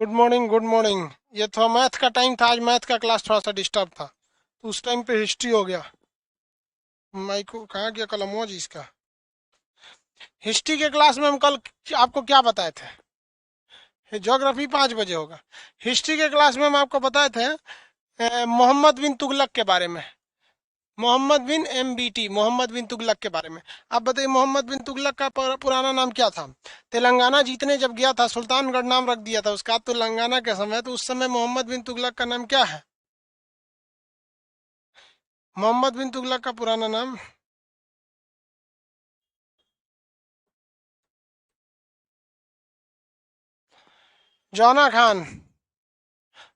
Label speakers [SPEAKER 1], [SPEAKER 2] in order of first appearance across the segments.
[SPEAKER 1] Good morning, good morning. ये थोड़ा math का टाइम था, आज मैथ का क्लास थोड़ा सा डिस्टर्ब था, तो उस टाइम पे हिस्ट्री हो गया। माइको कहाँ गया, कलम हुआ जी इसका। हिस्ट्री के क्लास में हम कल आपको क्या बताए थे? ज्योग्राफी 5 बजे होगा। हिस्ट्री के क्लास में हम आपको बताए थे मोहम्मद बिन तुगलक के बारे में। मोहम्मद बिन MBT, मोहम्मद बिन तुगलक के बारे में। आप बताइए, मोहम्मद बिन तुगलक का पुराना नाम क्या था? तेलंगाना जीतने जब गया था, सुल्तानगढ़ नाम रख दिया था उसका, तो तेलंगाना के समय, तो उस समय मोहम्मद बिन तुगलक का नाम क्या है? मोहम्मद बिन तुगलक का पुराना नाम। जौना खान।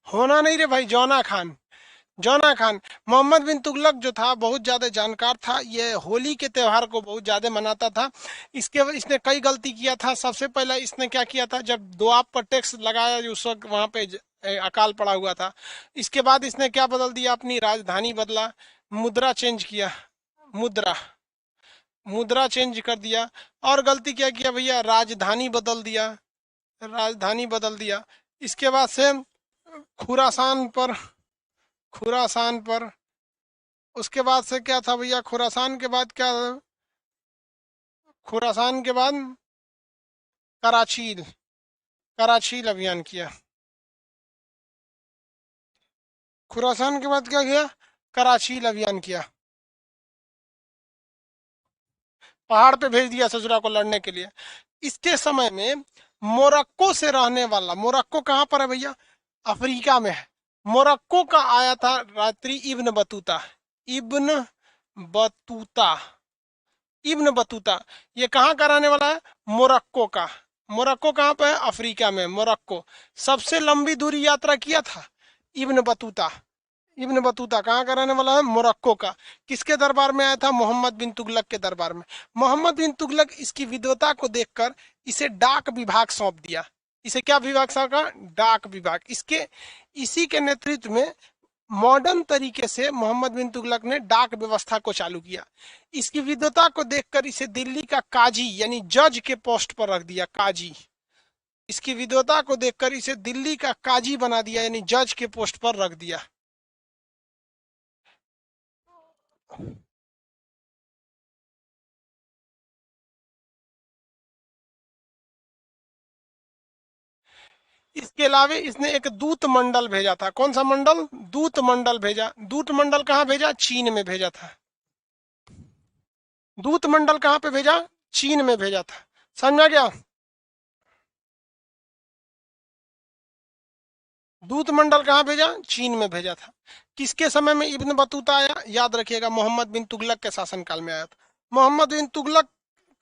[SPEAKER 1] होना नहीं रे भाई, जौना खान। जौना खान। मोहम्मद बिन तुगलक जो था बहुत ज्यादा जानकार था, ये होली के त्योहार को बहुत ज्यादा मनाता था। इसने कई गलती किया था। सबसे पहला इसने क्या किया था, जब दोआब पर टैक्स लगाया, उस वक्त वहां पे अकाल पड़ा हुआ था। इसके बाद इसने क्या बदल दिया, अपनी राजधानी बदला, मुद्रा चेंज किया। मुद्रा मुद्रा चेंज कर दिया। और गलती क्या किया भैया, राजधानी बदल दिया। राजधानी बदल दिया। इसके बाद से खुरासान पर खुरासान पर उसके बाद से क्या था भैया, खुरासान के बाद क्या? खुरासान के बाद कराचील कराचील अभियान किया। खुरासान के बाद क्या किया? कराचील अभियान किया। पहाड़ पे भेज दिया ससुरा को लड़ने के लिए। इसके समय में मोरक्को से रहने वाला, मोरक्को कहाँ पर है भैया? अफ्रीका में है। मोरक्को का आया था रात्रि Ibn Battuta. Ibn Battuta. Ibn Battuta. ये कहाँ का रहने वाला है? मोरक्को का। मोरक्को कहाँ पे है? अफ्रीका में, मोरक्को। सबसे लंबी दूरी यात्रा किया था इब्न बतूता। इब्न बतूता कहाँ का रहने वाला है? मोरक्को का। किसके दरबार में आया था? मोहम्मद बिन तुगलक के दरबार में। मोहम्मद बिन तुगलक इसकी विद्वता को देखकर इसे डाक विभाग सौंप दिया। इसे क्या विभाग सौंपा? डाक विभाग। इसी के नेतृत्व में मॉडर्न तरीके से मोहम्मद बिन तुगलक ने डाक व्यवस्था को चालू किया। इसकी विद्वता को देखकर इसे दिल्ली का काजी यानी जज के पोस्ट पर रख दिया, काजी। इसकी विद्वता को देखकर इसे दिल्ली का काजी बना दिया, यानी जज के पोस्ट पर रख दिया। इसके अलावे इसने एक दूत मंडल भेजा था। कौन सा मंडल? दूत मंडल भेजा। दूत मंडल कहाँ भेजा? चीन में भेजा था। दूत मंडल कहाँ पे भेजा? चीन में भेजा था। समझा गया? दूत मंडल कहाँ भेजा? चीन में भेजा था। किसके समय में इब्न बतूता आया? याद रखिएगा, मोहम्मद बिन तुगलक के शासनकाल में आया था। मोहम्मद बिन तुगलक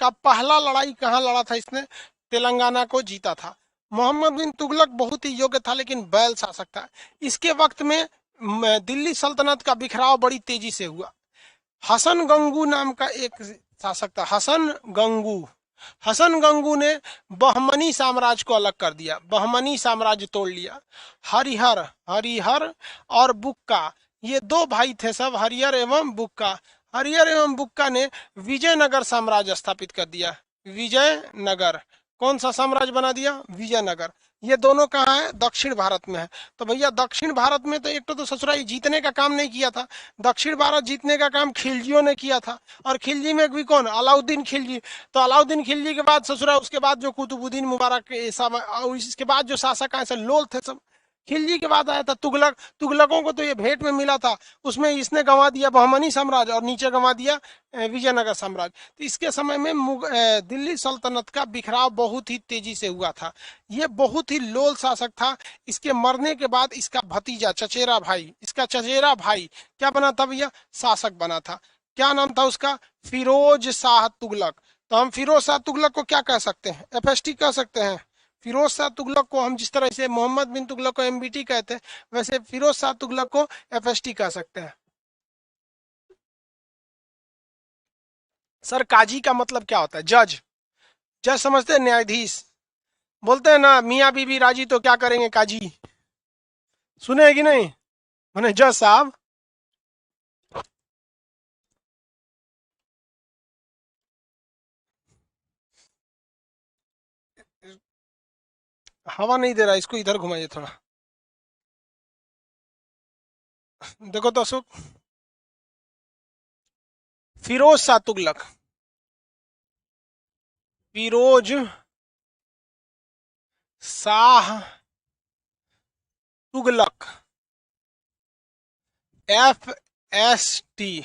[SPEAKER 1] का पहला लड़ाई कहाँ लड़ा था इसने? तेलंगाना को जीता था। मोहम्मद बिन तुगलक बहुत ही योग्य था, लेकिन बैल शासक था। इसके वक्त में दिल्ली सल्तनत का बिखराव बड़ी तेजी से हुआ। हसन गंगू नाम का एक शासक था, हसन गंगू। हसन गंगू ने बहमनी साम्राज्य को अलग कर दिया, बहमनी साम्राज्य तोड़ लिया। हरिहर हरिहर और बुक्का, ये दो भाई थे सब, हरिहर एवं बुक्का। हरिहर एवं बुक्का ने विजयनगर साम्राज्य स्थापित कर दिया। विजयनगर। कौन सा साम्राज्य बना दिया? विजयनगर। ये दोनों कहाँ है? दक्षिण भारत में है। तो भैया दक्षिण भारत में तो एक तो ससुराई जीतने का काम नहीं किया था। दक्षिण भारत जीतने का काम खिलजियों ने किया था। और खिलजी में भी कौन? अलाउद्दीन खिलजी। तो अलाउद्दीन खिलजी के बाद ससुरा, उसके बाद जो कुतुबुद्दीन मुबारक सब, और इसके बाद जो शासक आए सब लोल थे सब। खिलजी के बाद आया था तुगलक। तुगलकों को तो ये भेंट में मिला था। उसमें इसने गंवा दिया बहमनी साम्राज्य और नीचे गंवा दिया विजयनगर साम्राज्य। तो इसके समय में दिल्ली सल्तनत का बिखराव बहुत ही तेजी से हुआ था। ये बहुत ही लोल शासक था। इसके मरने के बाद इसका भतीजा, चचेरा भाई, इसका चचेरा भाई क्या बना था भैया? शासक बना था। क्या नाम था उसका? फिरोज शाह तुगलक। तो हम फिरोज शाह तुगलक को क्या कह सकते हैं? FST कह सकते हैं। फिरोज शाह तुगलक को हम जिस तरह से मोहम्मद बिन तुगलक को MBT कहते हैं, वैसे फिरोज शाह तुगलक को FST कह सकते हैं। सर, काजी का मतलब क्या होता है? जज। जज समझते हैं? न्यायाधीश। बोलते हैं ना, मियाँ बीबी राजी तो क्या करेंगे काजी। सुने कि नहीं? मैंने जज साहब। हवा नहीं दे रहा, इसको इधर घुमाइए थोड़ा। देखो तो अशोक, फिरोज शाह तुगलक, फिरोज शाह तुगलक, FST,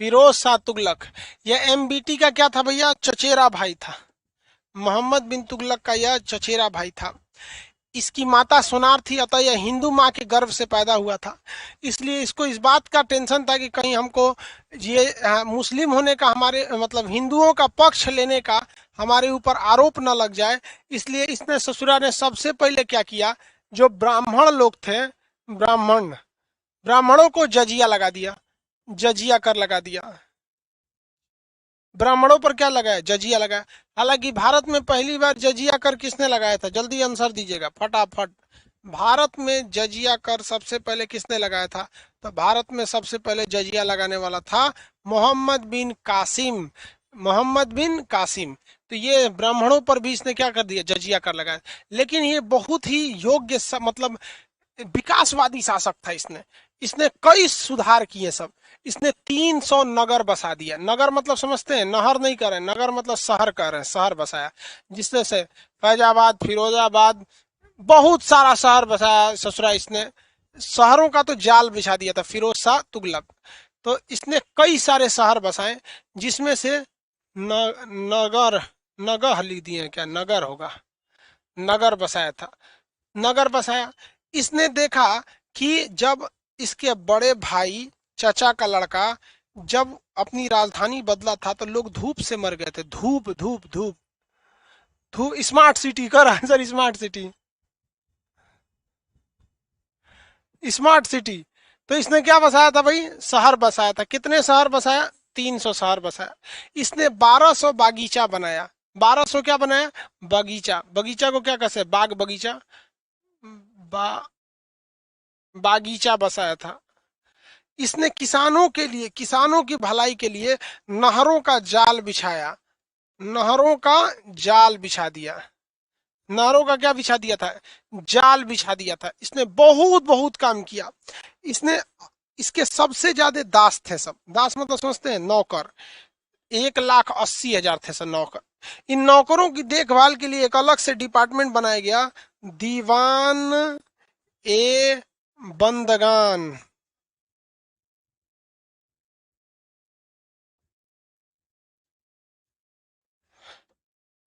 [SPEAKER 1] फिरोज शाह तुगलक। यह MBT का क्या था भैया? चचेरा भाई था। मोहम्मद बिन तुगलक का यह चचेरा भाई था। इसकी माता सोनार थी, अतः यह हिंदू माँ के गर्भ से पैदा हुआ था। इसलिए इसको इस बात का टेंशन था कि कहीं हमको ये मुस्लिम होने का, हमारे मतलब हिंदुओं का पक्ष लेने का हमारे ऊपर आरोप न लग जाए। इसलिए इसने ससुरा ने सबसे पहले क्या किया, जो ब्राह्मण लोग थे, ब्राह्मणों को जजिया लगा दिया, जजिया कर लगा दिया। ब्राह्मणों पर क्या लगाया? जजिया लगाया। हालांकि भारत में पहली बार जजिया कर किसने लगाया था? जल्दी आंसर दीजिएगा फटाफट। भारत में जजिया कर सबसे पहले किसने लगाया था? तो भारत में सबसे पहले जजिया लगाने वाला था मोहम्मद बिन कासिम। मोहम्मद बिन कासिम। तो ये ब्राह्मणों पर भी इसने क्या कर दिया? जजिया कर लगाया। लेकिन ये बहुत ही योग्य मतलब विकासवादी शासक था। इसने इसने कई सुधार किए सब। इसने 300 नगर बसा दिया। नगर मतलब समझते हैं, नहर नहीं कर रहे, नगर मतलब शहर कर रहे हैं, शहर बसाया। जिससे से फैजाबाद, फिरोजाबाद, बहुत सारा शहर बसाया ससुरा इसने। शहरों का तो जाल बिछा दिया था फिरोज शाह तुगलक। तो इसने कई सारे शहर बसाए, जिसमें से नगर, नगर लिख दिए क्या? नगर होगा, नगर बसाया था, नगर बसाया। इसने देखा कि जब इसके बड़े भाई, चाचा का लड़का, जब अपनी राजधानी बदला था तो लोग धूप से मर गए थे। धूप धूप धूप धूप। स्मार्ट सिटी कर answer, smart city, smart city. तो इसने क्या बसाया था भाई? शहर बसाया था। कितने शहर बसाया? 300 शहर बसाया। इसने 1200 बागीचा बनाया। 1200 क्या बनाया? बगीचा। बगीचा को क्या कहते हैं? बाग बगीचा, बा, बागीचा बसाया था। इसने किसानों के लिए, किसानों की भलाई के लिए नहरों का जाल बिछाया, नहरों का जाल बिछा दिया। नहरों का क्या बिछा दिया था? जाल बिछा दिया था। इसने बहुत बहुत काम किया। इसने, इसके सबसे ज्यादा दास थे सब। दास मतलब समझते हैं? नौकर। 1,80,000 थे सब नौकर। इन नौकरों की देखभाल के लिए एक अलग से डिपार्टमेंट बनाया गया, दीवान ए बंदगान।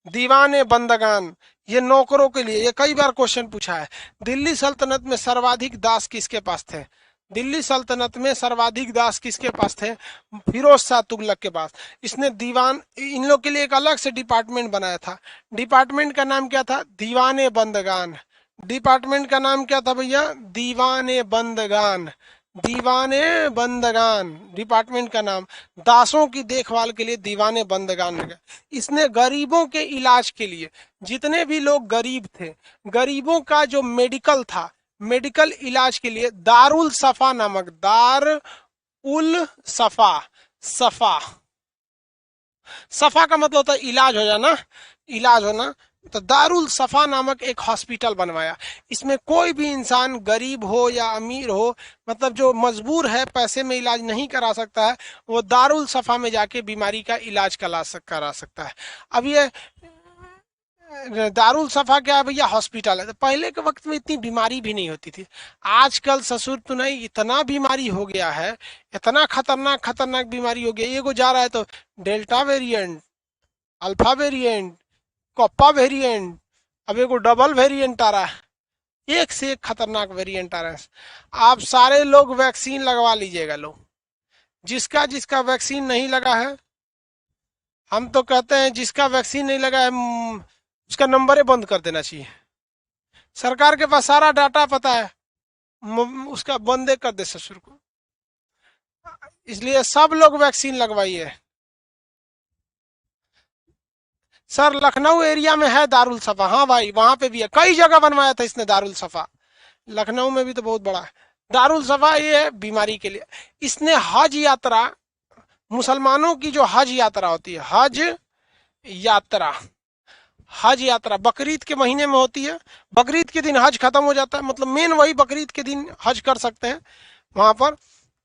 [SPEAKER 1] दीवाने बंदगान, ये नौकरों के लिए। ये कई बार क्वेश्चन पूछा है। दिल्ली सल्तनत में सर्वाधिक दास किसके पास थे? दिल्ली सल्तनत में सर्वाधिक दास किसके पास थे? फिरोज शाह तुगलक के पास। इसने दीवान, इन लोग के लिए एक अलग से डिपार्टमेंट बनाया था। डिपार्टमेंट का नाम क्या था? दीवाने बंदगान। डिपार्टमेंट का नाम क्या था भैया? दीवाने बंदगान। दीवाने बंदगान डिपार्टमेंट का नाम। दासों की देखभाल के लिए दीवाने बंदगान लगा। इसने गरीबों के इलाज के लिए, जितने भी लोग गरीब थे, गरीबों का जो मेडिकल था, मेडिकल इलाज के लिए दारुल सफा नामक, दार उल सफा, सफा, सफा का मतलब होता है इलाज हो जाना, इलाज होना। तो दारुल सफा नामक एक हॉस्पिटल बनवाया। इसमें कोई भी इंसान गरीब हो या अमीर हो, मतलब जो मजबूर है, पैसे में इलाज नहीं करा सकता है, वो दारुल सफा में जाके बीमारी का इलाज करा सकता है। अब ये दारुल सफा क्या है भैया? हॉस्पिटल है। तो पहले के वक्त में इतनी बीमारी भी नहीं होती थी। आजकल ससुर तो नहीं, इतना बीमारी हो गया है, इतना खतरनाक खतरनाक बीमारी हो गया। ये को जा रहा है तो delta variant, alpha variant, kappa variant, अब एक डबल वेरिएंट आ रहा है। एक से एक खतरनाक वेरिएंट आ रहा है। आप सारे लोग वैक्सीन लगवा लीजिएगा। लोग जिसका जिसका वैक्सीन नहीं लगा है, हम तो कहते हैं जिसका वैक्सीन नहीं लगा है, उसका नंबर ही बंद कर देना चाहिए। सरकार के पास सारा डाटा पता है, उसका बंदे कर दे ससुर को। इसलिए सब लोग वैक्सीन लगवाइए। सर लखनऊ एरिया में है दारुल सफा। हाँ भाई, वहां पे भी है, कई जगह बनवाया था इसने दारुल सफा। लखनऊ में भी तो बहुत बड़ा है दारुल सफा। ये है बीमारी के लिए। इसने हज यात्रा, मुसलमानों की जो हज यात्रा होती है, हज यात्रा, हज यात्रा बकरीद के महीने में होती है। बकरीद के दिन हज खत्म हो जाता है, मतलब मेन वही बकरीद के दिन हज कर सकते हैं वहां पर।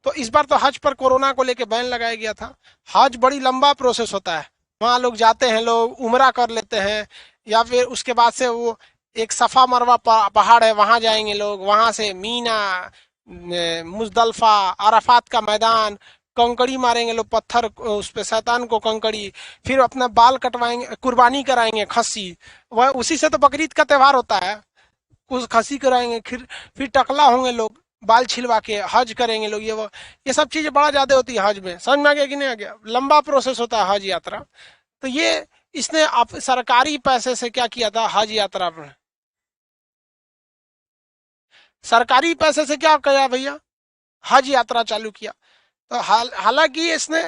[SPEAKER 1] तो इस बार तो हज पर कोरोना को लेके बैन लगाया गया था। हज बड़ी लंबा प्रोसेस होता है। वहाँ लोग जाते हैं, लोग उम्रा कर लेते हैं, या फिर उसके बाद से वो एक सफ़ा मरवा पहाड़ है, वहाँ जाएंगे लोग। वहाँ से मीना, मुजदलफा, अराफात का मैदान, कंकड़ी मारेंगे लोग पत्थर उस पे, शैतान को कंकड़ी। फिर अपना बाल कटवाएंगे, कुर्बानी कराएंगे खस्सी। वह उसी से तो बकरीद का त्यौहार होता है। कुछ खसी कराएंगे, फिर टकला होंगे लोग, बाल छिलवा के हज करेंगे लोग। ये सब चीजें बड़ा ज्यादा होती है हज में। समझ में आ गया कि नहीं आ गया? लंबा प्रोसेस होता है हज यात्रा। तो ये इसने आप सरकारी पैसे से क्या किया था हज यात्रा में? सरकारी पैसे से क्या किया भैया? हज यात्रा चालू किया। तो हालांकि इसने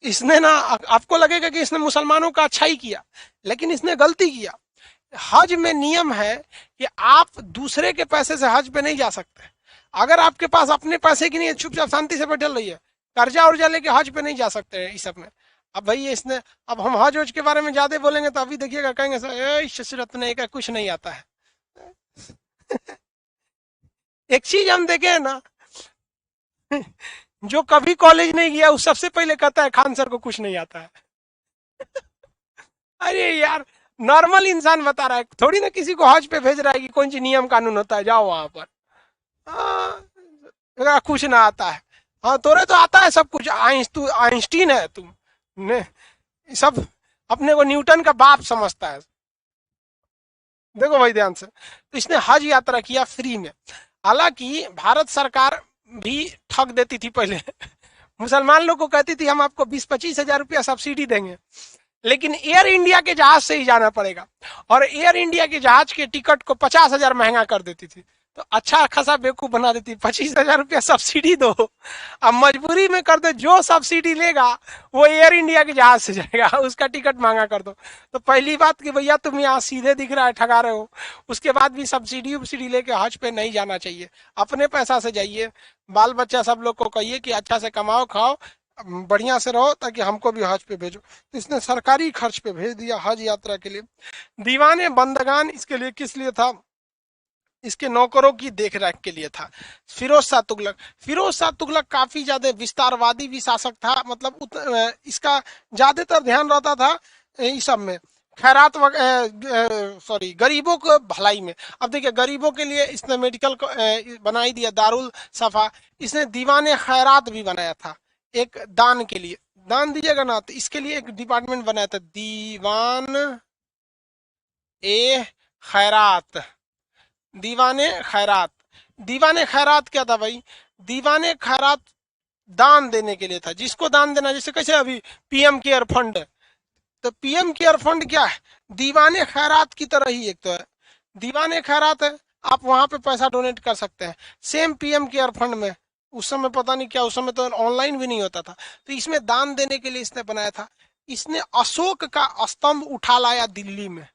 [SPEAKER 1] इसने ना, आपको लगेगा कि इसने मुसलमानों का अच्छा ही किया, लेकिन इसने गलती किया। हज में नियम है कि आप दूसरे के पैसे से हज पे नहीं जा सकते। अगर आपके पास अपने पैसे की नहीं है, चुपचाप शांति से बैठे रहिए। कर्जा उर्जा लेके हज पे नहीं जा सकते हैं इस सब में। अब भाई इसने, अब हम हज वज के बारे में ज्यादा बोलेंगे तो अभी देखिएगा कहेंगे शशरत ने का कुछ नहीं आता है। एक चीज हम देखे है ना, जो कभी कॉलेज नहीं गया वो सबसे पहले कहता है खान सर को कुछ नहीं आता है। अरे यार, नॉर्मल इंसान बता रहा है, थोड़ी ना किसी को हज पे भेज रहा है कि कौन सी नियम कानून होता है, जाओ वहां पर। कुछ ना आता है। हाँ, तोरे तो आता है सब कुछ, तू आइंस्टीन है तुम ने सब, अपने को न्यूटन का बाप समझता है। देखो भाई ध्यान से, तो इसने हज यात्रा किया फ्री में। हालांकि भारत सरकार भी ठग देती थी पहले। मुसलमान लोग को कहती थी हम आपको 20-25 हजार रुपया सब्सिडी देंगे, लेकिन एयर इंडिया के जहाज से ही जाना पड़ेगा। और एयर इंडिया के जहाज के टिकट को 50 हजार महंगा कर देती थी। तो अच्छा खासा बेवकूफ बना देती, 25 हजार रुपया सब्सिडी दो, अब मजबूरी में कर दो, जो सब्सिडी लेगा वो एयर इंडिया के जहाज से जाएगा, उसका टिकट महंगा कर दो। तो पहली बात कि भैया तुम यहाँ सीधे दिख रहा है ठगा रहे हो। उसके बाद भी सब्सिडी उब्सिडी लेके हज पे नहीं जाना चाहिए, अपने पैसा से जाइए। बाल बच्चा सब लोग को कहिए कि अच्छा से कमाओ खाओ, बढ़िया से रहो, ताकि हमको भी हज पे भेजो। तो इसने सरकारी खर्च पे भेज दिया हज यात्रा के लिए। दीवाने बंदगान इसके लिए किस लिए था? इसके नौकरों की देखरेख के लिए था। फिरोज शाह तुगलक, फिरोज शाह तुगलक काफी ज्यादा विस्तारवादी भी शासक था, मतलब इसका ज्यादातर ध्यान रहता था इस सब में, खैरात, सॉरी, गरीबों को भलाई में। अब देखिए, गरीबों के लिए इसने मेडिकल बनाई दिया, दारुल सफा। इसने दीवाने खैरात भी बनाया था, एक दान के लिए। दान दीजिएगा ना, तो इसके लिए एक डिपार्टमेंट बनाया था, दीवान ए खैरात। दीवाने खैरात, दीवाने खैरात क्या था भाई? दीवाने खैरात दान देने के लिए था, जिसको दान देना, जैसे कैसे अभी पीएम केयर फंड। तो पीएम केयर फंड क्या है? दीवाने खैरात की तरह ही एक तो है, दीवाने खैरात है। आप वहां पे पैसा डोनेट कर सकते हैं, सेम पीएम केयर फंड में। उस समय पता नहीं क्या, उस समय तो ऑनलाइन भी नहीं होता था, तो इसमें दान देने के लिए इसने बनाया था। इसने अशोक का स्तंभ उठा लाया दिल्ली में,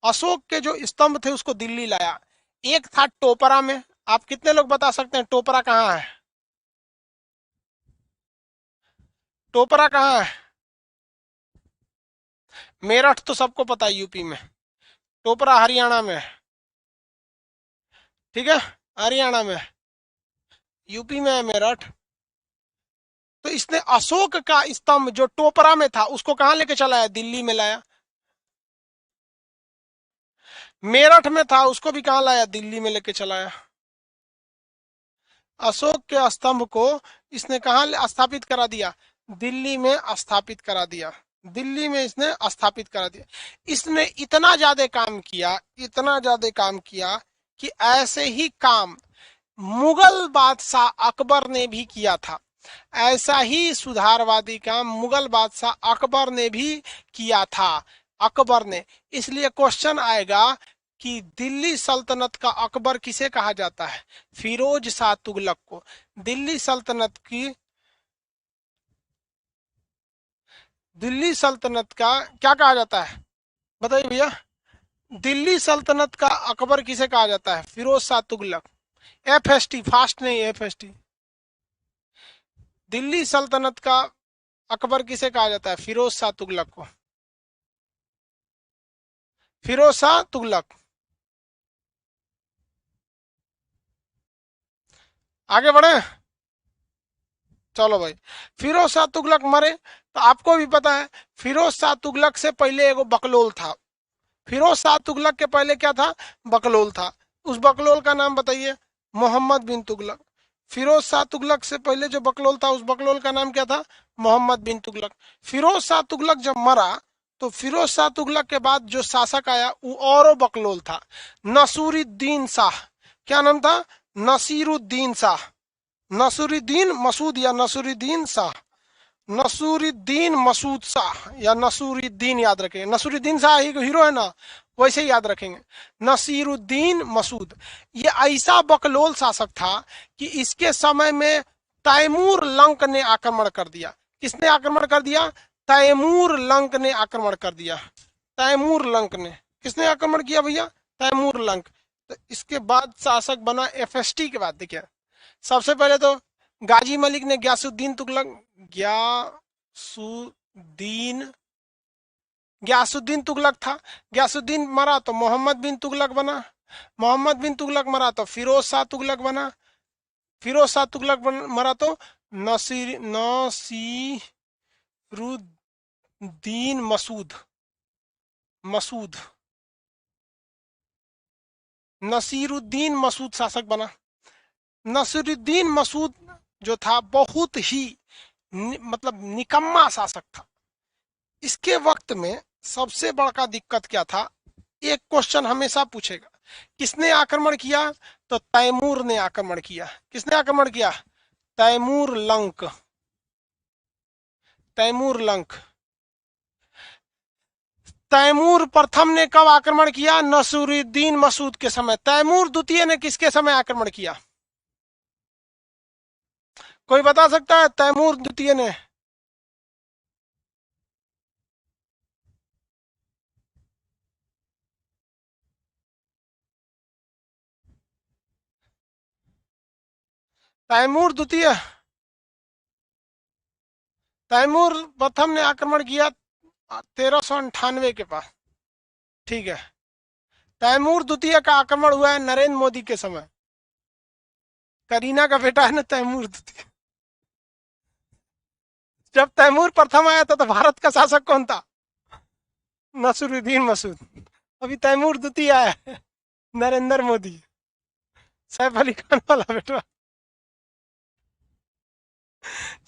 [SPEAKER 1] अशोक के जो स्तंभ थे उसको दिल्ली लाया। एक था टोपरा में। आप कितने लोग बता सकते हैं टोपरा कहाँ है? टोपरा कहाँ है? मेरठ तो सबको पता है, यूपी में। टोपरा हरियाणा में है, ठीक है, हरियाणा में। यूपी में है मेरठ। तो इसने अशोक का स्तंभ जो टोपरा में था उसको कहाँ लेके चला है? दिल्ली में लाया। मेरठ में था, उसको भी कहाँ लाया? दिल्ली में लेके चलाया। अशोक के स्तंभ को इसने कहाँ स्थापित करा दिया? दिल्ली में स्थापित करा दिया। दिल्ली में इसने स्थापित करा दिया। इसने इतना ज्यादा काम किया, इतना ज्यादा काम किया कि ऐसे ही काम मुगल बादशाह अकबर ने भी किया था। ऐसा ही सुधारवादी काम मुगल बादशाह अकबर ने भी किया था, अकबर ने। इसलिए क्वेश्चन आएगा कि दिल्ली सल्तनत का अकबर किसे कहा जाता है? फिरोज शाह तुगलक को। दिल्ली सल्तनत की, दिल्ली सल्तनत का क्या कहा जाता है बताइए भैया? दिल्ली सल्तनत का अकबर किसे कहा जाता है? Firoz Shah Tughlaq. F S T, fast नहीं, एफ एस टी। दिल्ली सल्तनत का अकबर किसे कहा जाता है? फिरोज शाह तुगलक को। फिरोज शाह तुगलक। आगे बढ़े, चलो भाई। फिरोज शाह तुगलक मरे तो आपको भी पता है, फिरोज शाह तुगलक से पहले एगो बकलोल था। फिरोज शाह तुगलक के पहले क्या था? बकलोल था। उस बकलोल का नाम बताइए। मोहम्मद बिन तुगलक। फिरोज शाह तुगलक से पहले जो बकलोल था, उस बकलोल का नाम क्या था? मोहम्मद बिन तुगलक। फिरोज शाह तुगलक जब मरा तो फिरोज शाह तुगलक के बाद जो शासक आया वो और बकलोल था, नसूरुद्दीन शाह। क्या नाम था? नसीरुद्दीन शाह। नसूरुद्दीन मसूद या नसूरुद्दीन शाह। नसूरुद्दीन मसूद शाह या नसूरुद्दीन, याद रखेंगे। नसूरुद्दीन शाह ही हीरो है ना, वैसे ही याद रखेंगे। नसीरुद्दीन मसूद। ये ऐसा बकलोल शासक था कि इसके समय में तैमूर लंक ने आक्रमण कर दिया। किसने आक्रमण कर दिया? तैमूर लंक ने आक्रमण कर दिया। तैमूर लंक ने। किसने आक्रमण किया भैया? तैमूर लंक। तो इसके बाद शासक बना एफएसटी के बाद। देखिए, सबसे पहले तो गाजी मलिक ने ग्यासुद्दीन तुगलक, ग्यासुद्दीन ग्यासुद्दीन तुगलक था। ग्यासुद्दीन मरा तो मोहम्मद बिन तुगलक बना। मोहम्मद बिन तुगलक मरा तो फिरोज शाह तुगलक बना। फिरोज शाह तुगलक मरा तो नसीरुद्दीन मसूद। मसूद नसीरुद्दीन मसूद शासक बना। नसीरुद्दीन मसूद जो था बहुत ही मतलब निकम्मा शासक था। इसके वक्त में सबसे बड़ा दिक्कत क्या था? एक क्वेश्चन हमेशा पूछेगा, किसने आक्रमण किया? तो तैमूर ने आक्रमण किया। किसने आक्रमण किया? तैमूर लंक। तैमूर लंक। तैमूर प्रथम ने कब आक्रमण किया? नसूरुद्दीन मसूद के समय। तैमूर द्वितीय ने किसके समय आक्रमण किया? कोई बता सकता है? तैमूर द्वितीय ने। तैमूर द्वितीय। तैमूर प्रथम ने आक्रमण किया 1398 के पास। ठीक है। तैमूर द्वितीय का आक्रमण हुआ है नरेंद्र मोदी के समय। करीना का बेटा है ना तैमूर द्वितीय। जब तैमूर प्रथम आया था तो भारत का शासक कौन था? नसरुद्दीन मसूद। अभी तैमूर द्वितीय आया है, नरेंद्र मोदी, सैफ अली खान वाला बेटा।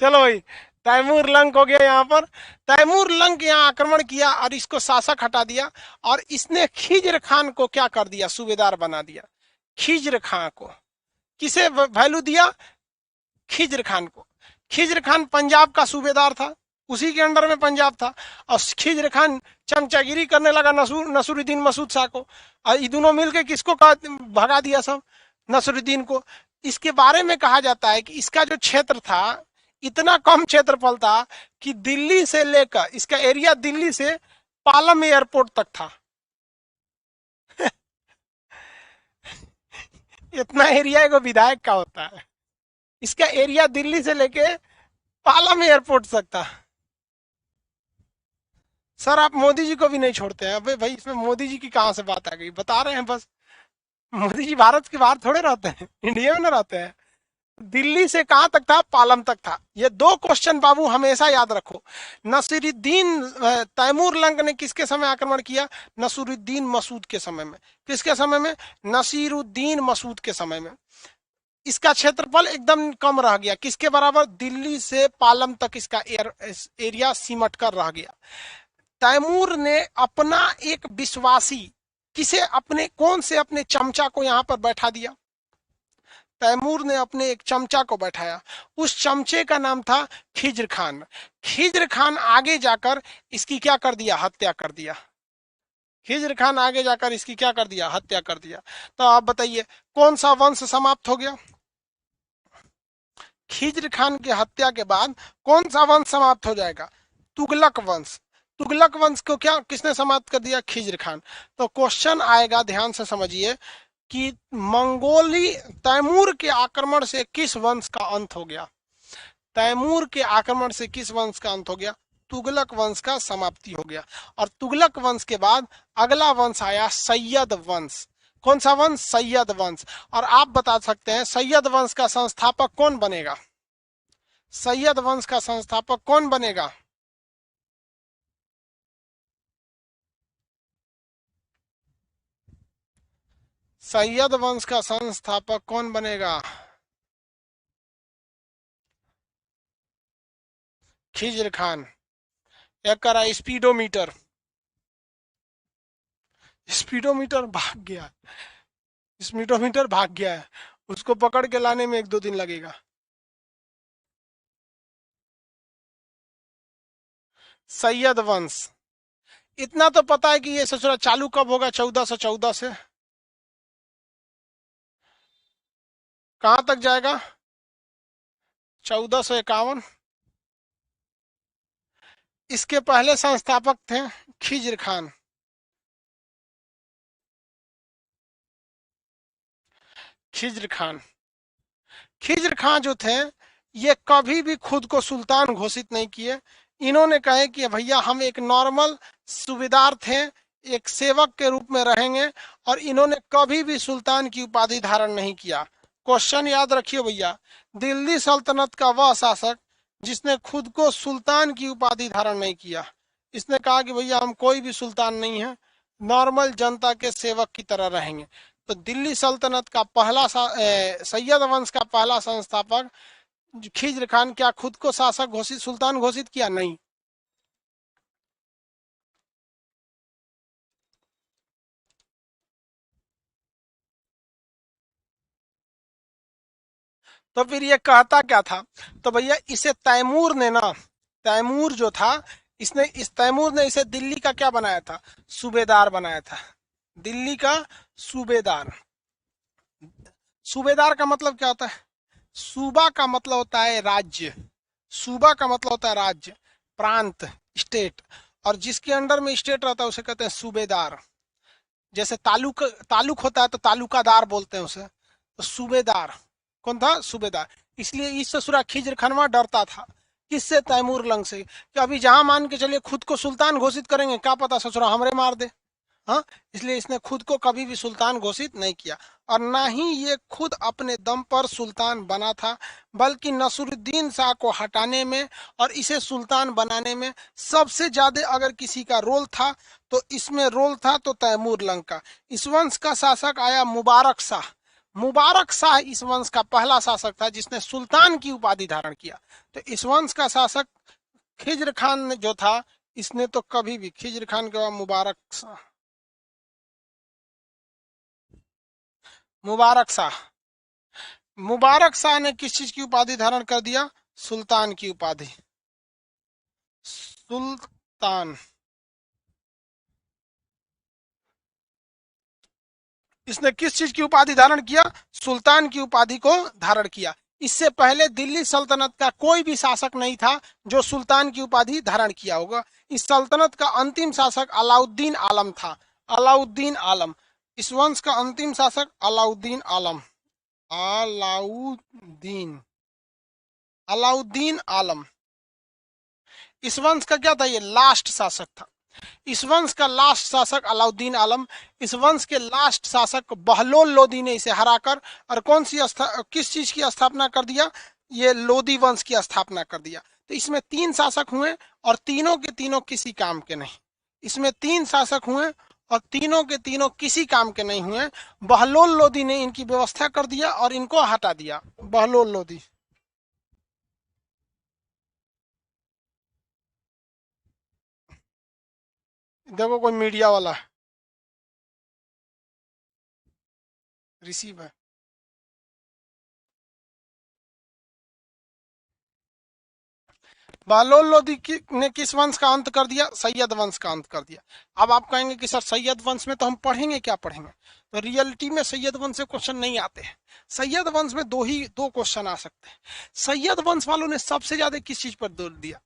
[SPEAKER 1] चलो भाई, तैमूर लंक हो गया यहाँ पर। तैमूर लंक यहाँ आक्रमण किया और इसको शासक हटा दिया, और इसने खिज्र खान को क्या कर दिया? सूबेदार बना दिया। खिज्र खान को किसे वैल्यू दिया? खिज्र खान को। खिज्र खान पंजाब का सूबेदार था, उसी के अंडर में पंजाब था। और खिज्र खान चमचागिरी करने लगा नसूरुद्दीन मसूद शाह को, और ये दोनों मिलकर किसको भगा दिया सब? नसूरुद्दीन को। इसके बारे में कहा जाता है कि इसका जो क्षेत्र था इतना कम क्षेत्रफल था कि दिल्ली से लेकर इसका एरिया दिल्ली से पालम एयरपोर्ट तक था। इतना एरिया एक विधायक का होता है। इसका एरिया दिल्ली से लेके पालम एयरपोर्ट तक था। सर आप मोदी जी को भी नहीं छोड़ते हैं। अबे भाई, इसमें मोदी जी की कहां से बात आ गई? बता रहे हैं बस। मोदी जी भारत के बाहर थोड़े रहते हैं, इंडिया में ना रहते हैं। दिल्ली से कहां तक था? पालम तक था। ये दो क्वेश्चन बाबू हमेशा याद रखो। नसीरुद्दीन तैमूर लंक ने किसके समय आक्रमण किया? नसीरुद्दीन मसूद के समय में। किसके समय में? नसीरुद्दीन मसूद के समय में। इसका क्षेत्रफल एकदम कम रह गया, किसके बराबर? दिल्ली से पालम तक इसका एरिया सिमट कर रह गया। तैमूर ने अपना एक विश्वासी, किसे? अपने कौन से अपने चमचा को यहां पर बैठा दिया? तैमूर ने अपने एक चमचा को बैठाया। उस चमचे का नाम था खिज्र खान। खिज्र खान आगे जाकर इसकी क्या कर दिया? हत्या कर दिया। खिज्र खान आगे जाकर इसकी क्या कर दिया? हत्या कर दिया। तो आप बताइए कौन सा वंश समाप्त हो गया? खिज्र खान की हत्या के बाद कौन सा वंश समाप्त हो जाएगा? तुगलक वंश। तुगलक वंश को क्या किसने समाप्त कर दिया? खिज्र खान। तो क्वेश्चन आएगा, ध्यान से समझिए, कि मंगोली तैमूर के आक्रमण से किस वंश का अंत हो गया? तैमूर के आक्रमण से किस वंश का अंत हो गया? तुगलक वंश का समाप्ति हो गया। और तुगलक वंश के बाद अगला वंश आया सैयद वंश। कौन सा वंश? सैयद वंश। और आप बता सकते हैं सैयद वंश का संस्थापक कौन बनेगा? सैयद वंश का संस्थापक कौन बनेगा? सैयद वंश का संस्थापक कौन बनेगा? खिज्र खान। एक करा स्पीडोमीटर, स्पीडोमीटर भाग गया, स्पीडोमीटर भाग गया है, उसको पकड़ के लाने में 1-2 दिन लगेगा। सैयद वंश। इतना तो पता है कि ये ससुरा चालू कब होगा? 1414 से कहां तक जाएगा? 1451। इसके पहले संस्थापक थे खिज्र खान। खिज्र खान, खिज्र खान जो थे ये कभी भी खुद को सुल्तान घोषित नहीं किए। इन्होंने कहे कि भैया हम एक नॉर्मल सूबेदार थे, एक सेवक के रूप में रहेंगे, और इन्होंने कभी भी सुल्तान की उपाधि धारण नहीं किया। क्वेश्चन याद रखिए भैया, दिल्ली सल्तनत का वह शासक जिसने खुद को सुल्तान की उपाधि धारण नहीं किया, इसने कहा कि भैया हम कोई भी सुल्तान नहीं है, नॉर्मल जनता के सेवक की तरह रहेंगे। तो दिल्ली सल्तनत का पहला सैयद वंश का पहला संस्थापक खिज्र खान क्या खुद को शासक घोषित, सुल्तान घोषित किया? नहीं। तो फिर ये कहता क्या था? तो भैया इसे तैमूर ने ना, तैमूर जो था, तैमूर ने इसे दिल्ली का क्या बनाया था? सूबेदार बनाया था, दिल्ली का सूबेदार। सूबेदार का मतलब क्या होता है? सूबा का मतलब होता है राज्य, सूबा का मतलब होता है राज्य, प्रांत, स्टेट, और जिसके अंडर में स्टेट रहता है उसे कहते हैं सूबेदार। जैसे तालुक, तालुक होता है तो तालुकादार बोलते हैं उसे, तो सूबेदार कौन था? सूबेदार। इसलिए इस ससुरा खिज्र खनवा डरता था किससे? तैमूर लंग से, कि अभी जहां मान के चलिए खुद को सुल्तान घोषित करेंगे, क्या पता ससुरा हमरे मार दे। हाँ, इसलिए इसने खुद को कभी भी सुल्तान घोषित नहीं किया, और ना ही ये खुद अपने दम पर सुल्तान बना था, बल्कि नसरुद्दीन शाह को हटाने में और इसे सुल्तान बनाने में सबसे ज्यादा अगर किसी का रोल था तो इसमें रोल था तो तैमूर लंग का। इस वंश का शासक आया मुबारक शाह। मुबारक शाह इस वंश का पहला शासक था जिसने सुल्तान की उपाधि धारण किया। तो इस वंश का शासक खिज्र खान जो था, इसने तो कभी भी, खिज्र खान के बाद मुबारक शाह, मुबारक शाह, मुबारक शाह ने किस चीज की उपाधि धारण कर दिया? सुल्तान की उपाधि, सुल्तान। इसने किस चीज की उपाधि धारण किया? सुल्तान की उपाधि को धारण किया। इससे पहले दिल्ली सल्तनत का कोई भी शासक नहीं था जो सुल्तान की उपाधि धारण किया होगा। इस सल्तनत का अंतिम शासक अलाउद्दीन आलम था, अलाउद्दीन आलम। इस वंश का अंतिम शासक अलाउद्दीन आलम, अलाउद्दीन, अलाउद्दीन आलम। इस वंश का क्या था? ये लास्ट शासक था। इस वंश का लास्ट शासक अलाउद्दीन आलम। इस वंश के लास्ट शासक बहलोल लोदी ने इसे हराकर और किस चीज की स्थापना कर दिया? ये लोदी वंश की स्थापना कर दिया। तो इसमें 3 शासक हुए और तीनों के तीनों किसी काम के नहीं। इसमें 3 शासक हुए और तीनों के तीनों किसी काम के नहीं हुए। बहलोल लोदी ने इनकी व्यवस्था कर दिया और इनको हटा दिया। बहलोल लोदी। देखो कोई मीडिया वाला रिसीव है। बहलोल लोदी ने किस वंश का अंत कर दिया? सैयद वंश का अंत कर दिया। अब आप कहेंगे कि सर सैयद वंश में तो हम पढ़ेंगे, क्या पढ़ेंगे? तो रियलिटी में सैयद वंश से क्वेश्चन नहीं आते हैं। सैयद वंश में दो क्वेश्चन आ सकते हैं। सैयद वंश वालों ने सबसे ज्यादा किस चीज पर जोर दिया?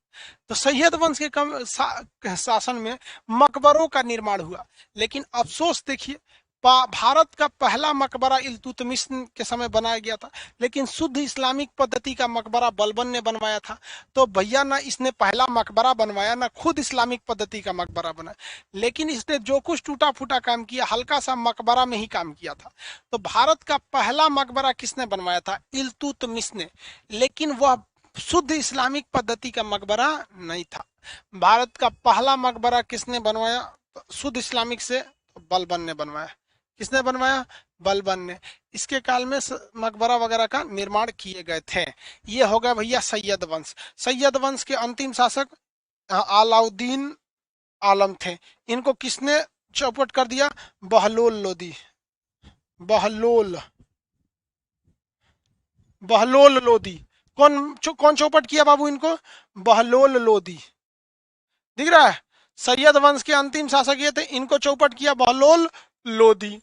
[SPEAKER 1] तो सैयद वंश के शासन में मकबरों का निर्माण हुआ। लेकिन अफसोस देखिए, भारत का पहला मकबरा इल्तुतमिश के समय बनाया गया था, लेकिन शुद्ध इस्लामिक पद्धति का मकबरा बलबन ने बनवाया था। तो भैया ना इसने पहला मकबरा बनवाया ना खुद इस्लामिक पद्धति का मकबरा बनाया, लेकिन इसने जो कुछ टूटा फूटा काम किया हल्का सा मकबरा में ही काम किया था। तो भारत का पहला मकबरा किसने बनवाया था? इल्तुतमिश ने, लेकिन वह शुद्ध इस्लामिक पद्धति का मकबरा नहीं था। भारत का पहला मकबरा किसने बनवाया? शुद्ध इस्लामिक से बलबन ने बनवाया। किसने बनवाया? बलबन ने। इसके काल में मकबरा वगैरह का निर्माण किए गए थे। ये हो गया भैया सैयद वंश। सैयद वंश के अंतिम शासक अलाउद्दीन आलम थे। इनको किसने चौपट कर दिया? बहलोल लोदी। बहलोल लोदी। कौन चौपट किया बाबू इनको? बहलोल लोदी। दिख रहा है? सैयद वंश के अंतिम शासक ये थे, इनको चौपट किया बहलोल लोदी।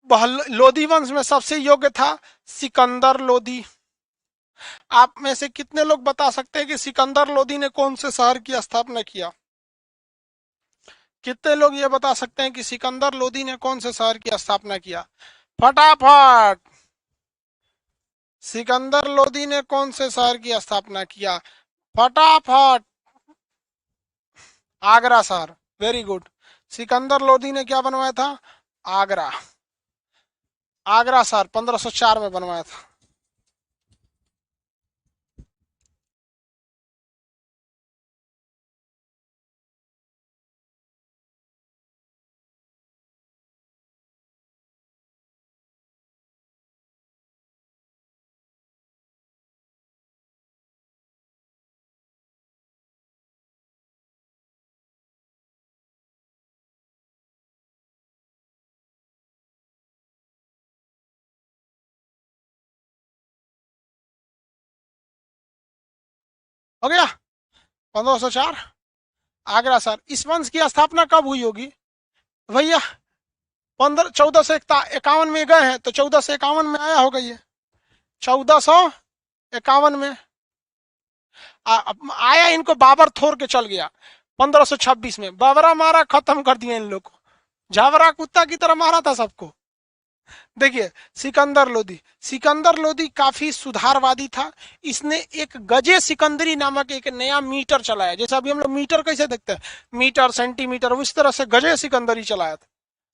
[SPEAKER 1] लोदी वंश में सबसे योग्य था सिकंदर लोदी। आप में से कितने लोग बता सकते हैं कि सिकंदर लोदी ने कौन से शहर की स्थापना किया? कितने लोग ये बता सकते हैं कि सिकंदर लोदी ने कौन से शहर की स्थापना किया? फटाफट। सिकंदर लोदी ने कौन से शहर की स्थापना किया? फटाफट। आगरा शहर। Very good. सिकंदर लोदी ने क्या बनवाया था? आगरा। आगरा शहर 1504 में बनवाया था। हो गया 1504 आगरा शहर। इस वंश की स्थापना कब हुई होगी भैया? 1451 में गए हैं तो 1451 में आया होगा ये। 1451 में आया, इनको बाबर थोर के चल गया 1526 में। बाबरा मारा, खत्म कर दिया इन लोग को। झावरा कुत्ता की तरह मारा था सबको। देखिए सिकंदर लोदी काफी सुधारवादी था। इसने एक गजे सिकंदरी नामक एक नया मीटर चलाया। जैसे अभी हम लोग मीटर कैसे देखते हैं, मीटर सेंटीमीटर, उस तरह से गजे सिकंदरी चलाया था।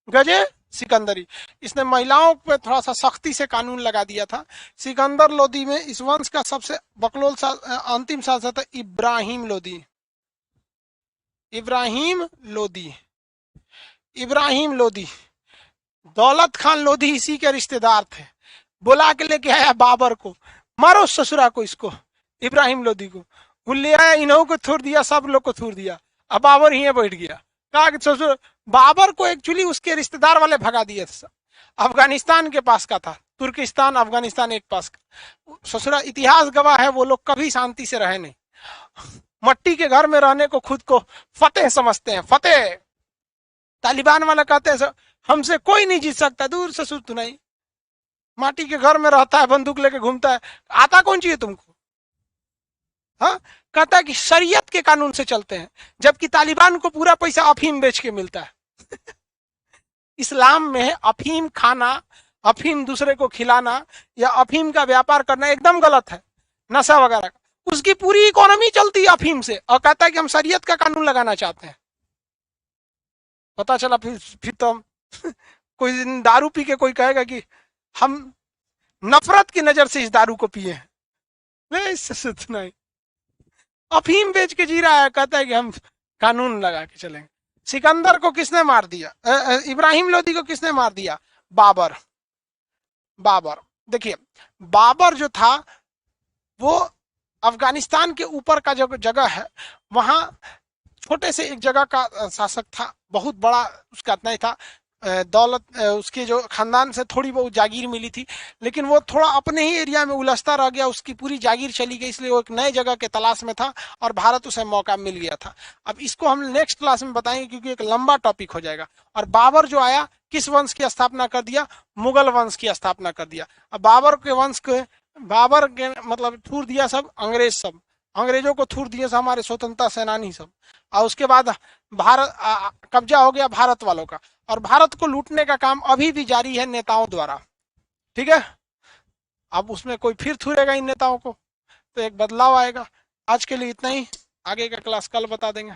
[SPEAKER 1] गजे सिकंदरी। इसने महिलाओं पे थोड़ा सा सख्ती से कानून लगा दिया था। सिकंदर लोदी में इस वंश का सबसे बकलोल अंतिम शासक था इब्राहिम लोदी। इब्राहिम लोदी दौलत खान लोधी इसी के रिश्तेदार थे। बुला के लेके आया बाबर को, मारो ससुरा को, इसको इब्राहिम लोदी को। वो ले आया, इन्हों को थूर दिया, सब लोग को थूर दिया। अब बाबर यहीं बैठ गया। कहा कि ससुर, बाबर को एक्चुअली उसके रिश्तेदार वाले भगा दिए थे। अफगानिस्तान के पास का था, तुर्किस्तान अफगानिस्तान एक पास का। ससुरा इतिहास गवाह है, वो लोग कभी शांति से रहे नहीं। मट्टी के घर में रहने को खुद को फतेह समझते हैं। फतेह। तालिबान वाला कहते हैं हमसे कोई नहीं जीत सकता, दूर से सुत नहीं। माटी के घर में रहता है, बंदूक लेके घूमता है, आता कौन चाहिए तुमको? हाँ, कहता है कि शरीयत के कानून से चलते हैं, जबकि तालिबान को पूरा पैसा अफीम बेच के मिलता है। इस्लाम में अफीम खाना, अफीम दूसरे को खिलाना या अफीम का व्यापार करना एकदम गलत है, नशा वगैरह। उसकी पूरी इकोनॉमी चलती है अफीम से, और कहता है कि हम शरीयत का कानून लगाना चाहते हैं। पता चला फिर तो कोई दिन दारू पी के कोई कहेगा कि हम नफरत की नजर से इस दारू को पिए हैं। नहीं, अफीम बेच के जी रहा है, कहता है कि हम कानून लगा के चलेंगे। सिकंदर को किसने मार दिया? इब्राहिम लोदी को किसने मार दिया? बाबर। देखिए, बाबर जो था वो अफगानिस्तान के ऊपर का जो जगह है, वहां छोटे से एक जगह का शासक था। बहुत बड़ा उसका नहीं था दौलत, उसके जो खानदान से थोड़ी बहुत जागीर मिली थी, लेकिन वो थोड़ा अपने ही एरिया में उलझता रह गया, उसकी पूरी जागीर चली गई, इसलिए वो एक नए जगह के तलाश में था और भारत उसे मौका मिल गया था। अब इसको हम नेक्स्ट क्लास में बताएंगे, क्योंकि एक लंबा टॉपिक हो जाएगा। और बाबर जो आया, किस वंश की स्थापना कर दिया? मुगल वंश की स्थापना कर दिया। अब बाबर के वंश के, बाबर के मतलब छूट दिया सब अंग्रेज सब, अंग्रेजों को थूर दिए सब हमारे स्वतंत्रता सेनानी सब। और उसके बाद भारत कब्जा हो गया भारत वालों का, और भारत को लूटने का काम अभी भी जारी है नेताओं द्वारा। ठीक है, अब उसमें कोई फिर थूरेगा इन नेताओं को, तो एक बदलाव आएगा। आज के लिए इतना ही, आगे का क्लास कल बता देंगे।